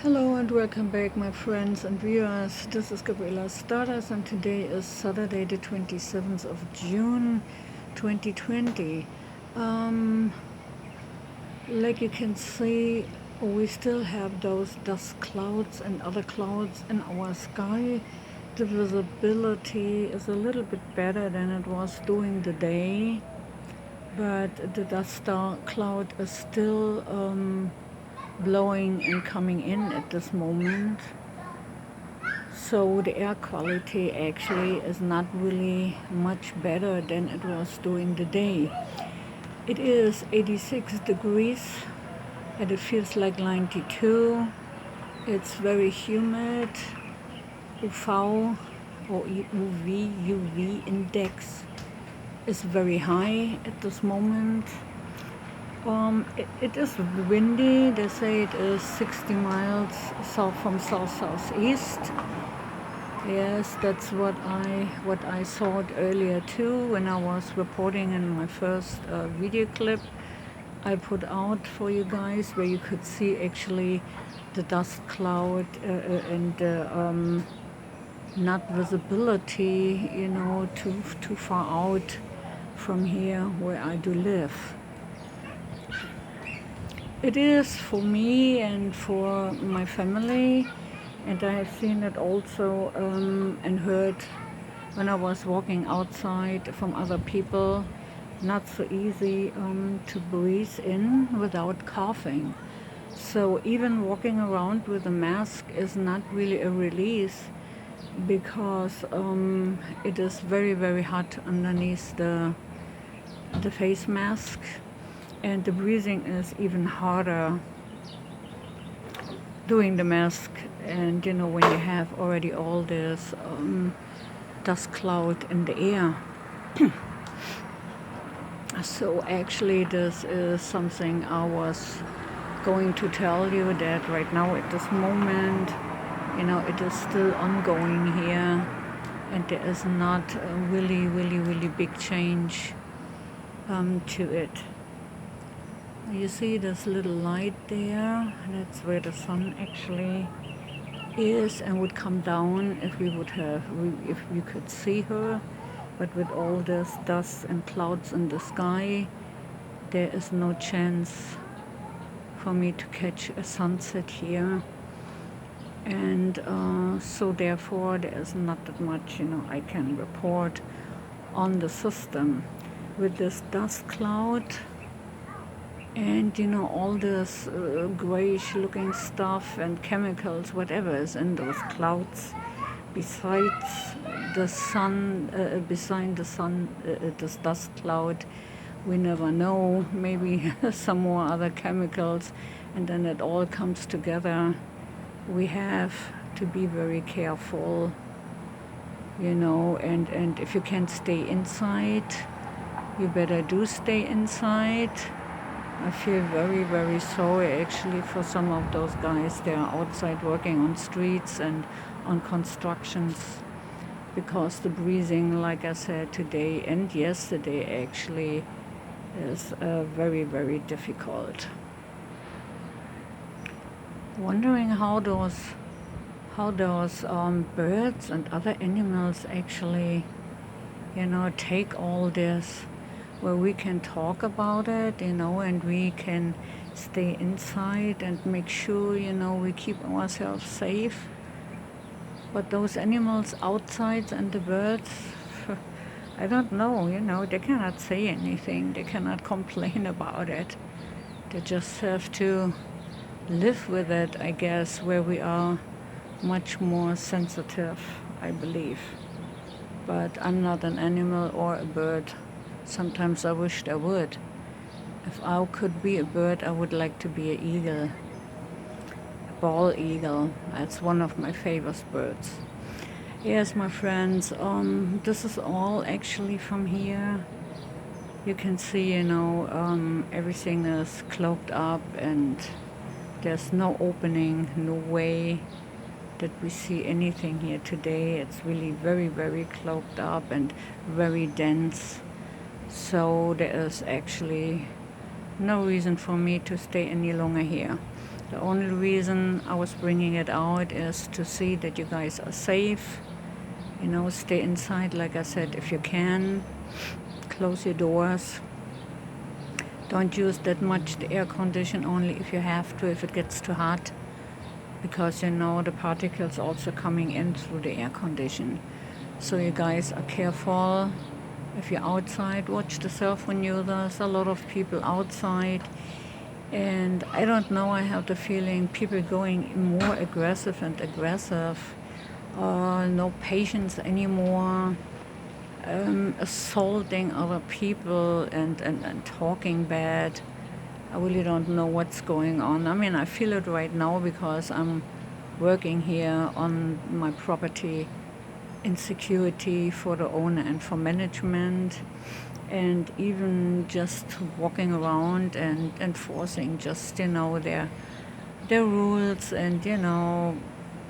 Hello and welcome back, my friends and viewers. This is Gabriela Stardust, and today is Saturday the 27th of June 2020. Like you can see, we still have those dust clouds and other clouds in our sky. The visibility is a little bit better than it was during the day, but the dust cloud is still blowing and coming in at this moment. So the air quality actually is not really much better than it was during the day. It is 86 degrees and it feels like 92. It's very humid. UV or UV index is very high at this moment. It is windy. They say it is 60 miles south from south-southeast. Yes, that's what I saw earlier too when I was reporting in my first video clip I put out for you guys, where you could see actually the dust cloud and not visibility, too far out from here where I do live. It is for me and for my family, and I have seen it also and heard when I was walking outside from other people, not so easy to breathe in without coughing. So even walking around with a mask is not really a release, because it is very, very hot underneath the face mask. And the breathing is even harder doing the mask. And when you have already all this dust cloud in the air. So actually this is something I was going to tell you, that right now at this moment, it is still ongoing here, and there is not a really big change to it. You see this little light there? That's where the sun actually is and would come down if we could see her. But with all this dust and clouds in the sky, there is no chance for me to catch a sunset here. And so therefore there is not that much I can report on the system. With this dust cloud and all this grayish looking stuff and chemicals, whatever is in those clouds, besides the sun, this dust cloud, we never know, maybe some more other chemicals, and then it all comes together. We have to be very careful, and if you can't stay inside, you better do stay inside. I feel very, very sorry actually for some of those guys. They are outside working on streets and on constructions, because the breathing, like I said, today and yesterday actually is very, very difficult. Wondering how those birds and other animals actually take all this, where we can talk about it, and we can stay inside and make sure, we keep ourselves safe. But those animals outside and the birds, I don't know, they cannot say anything. They cannot complain about it. They just have to live with it, I guess, where we are much more sensitive, I believe. But I'm not an animal or a bird. Sometimes I wished I would. If I could be a bird, I would like to be an eagle. A bald eagle. That's one of my favorite birds. Yes, my friends, this is all actually from here. You can see, everything is cloaked up, and there's no opening, no way that we see anything here today. It's really very, very cloaked up and very dense. So there is actually no reason for me to stay any longer here. The only reason I was bringing it out is to see that you guys are safe. You know, stay inside, like I said, if you can. Close your doors. Don't use that much the air condition, only if you have to, if it gets too hot. Because you know the particles also coming in through the air condition. So you guys are careful. If you're outside, watch the cell phone users. A lot of people outside. And I don't know, I have the feeling people going more aggressive and aggressive. No patience anymore. Assaulting other people and talking bad. I really don't know what's going on. I mean, I feel it right now because I'm working here on my property in security for the owner and for management, and even just walking around and enforcing just, you know, their rules, and you know,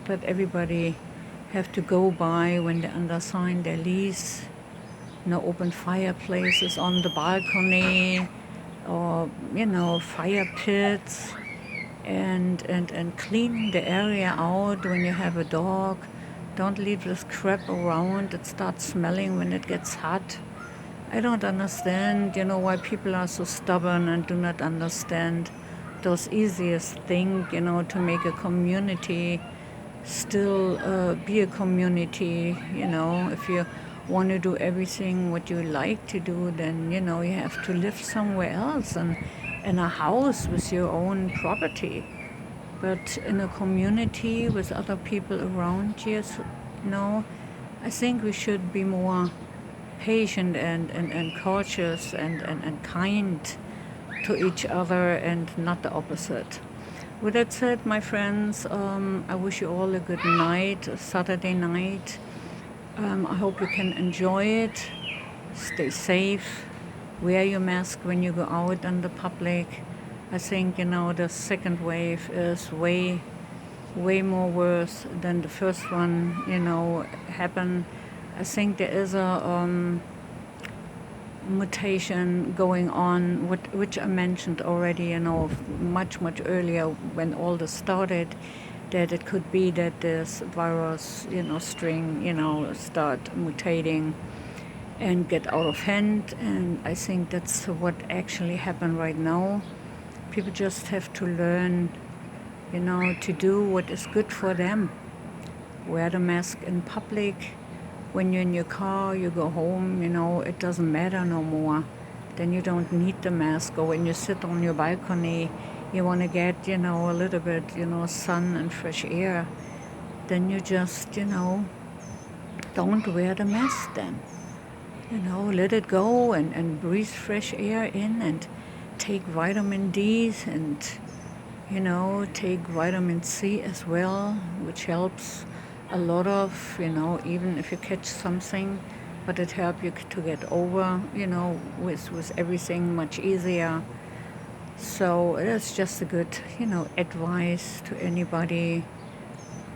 that everybody have to go by when they undersign their lease. No open fireplaces on the balcony, or you know, fire pits, and clean the area out when you have a dog. Don't leave this crap around. It starts smelling when it gets hot. I don't understand, you know, why people are so stubborn and do not understand those easiest things, you know, to make a community still be a community. You know, if you want to do everything what you like to do, then, you know, you have to live somewhere else and in a house with your own property. But in a community with other people around you, you know, I think we should be more patient and cautious and kind to each other, and not the opposite. With that said, my friends, I wish you all a good night, a Saturday night. I hope you can enjoy it. Stay safe. Wear your mask when you go out in the public. I think, you know, the second wave is way more worse than the first one, you know, happened. I think there is a mutation going on, which I mentioned already, you know, much earlier when all this started, that it could be that this virus, you know, string, you know, start mutating and get out of hand. And I think that's what actually happened right now. People just have to learn, you know, to do what is good for them. Wear the mask in public. When you're in your car, you go home, you know, it doesn't matter no more. Then you don't need the mask. Or when you sit on your balcony, you want to get, you know, a little bit, you know, sun and fresh air. Then you just, you know, don't wear the mask then. You know, let it go and breathe fresh air in, and take vitamin D's, and, you know, take vitamin C as well, which helps a lot of, you know, even if you catch something, but it helps you to get over, you know, with everything much easier. So it's just a good, you know, advice to anybody,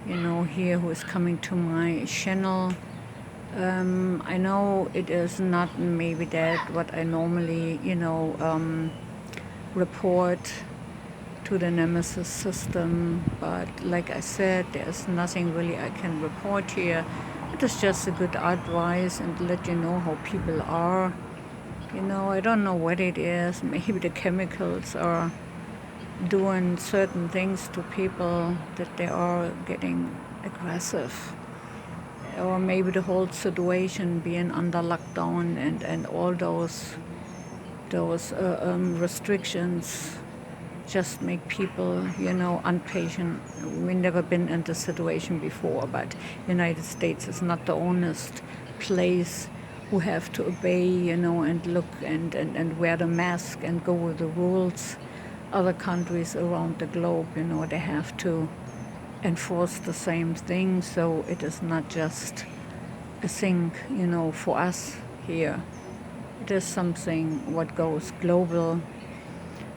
you know, here who is coming to my channel. I know it is not maybe that what I normally, you know, report to the Nemesis System, but like I said, there's nothing really I can report here. It is just a good advice and let you know how people are. You know, I don't know what it is. Maybe the chemicals are doing certain things to people that they are getting aggressive. Or maybe the whole situation being under lockdown and all those restrictions just make people, you know, impatient. We've never been in this situation before, but United States is not the honest place who have to obey, you know, and look and wear the mask and go with the rules. Other countries around the globe, you know, they have to enforce the same thing. So it is not just a thing, you know, for us here. It is something what goes global.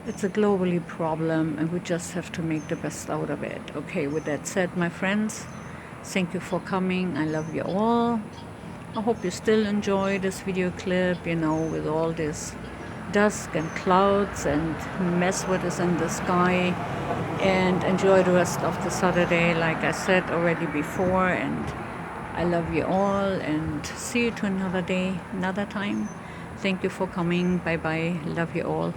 It's a globally problem, and we just have to make the best out of it. Okay, with that said, my friends, thank you for coming. I love you all. I hope you still enjoy this video clip, you know, with all this dusk and clouds and mess what is in the sky. and enjoy the rest of the Saturday, like I said already before. And I love you all, and see you to another day, another time. Thank you for coming. Bye bye. Love you all.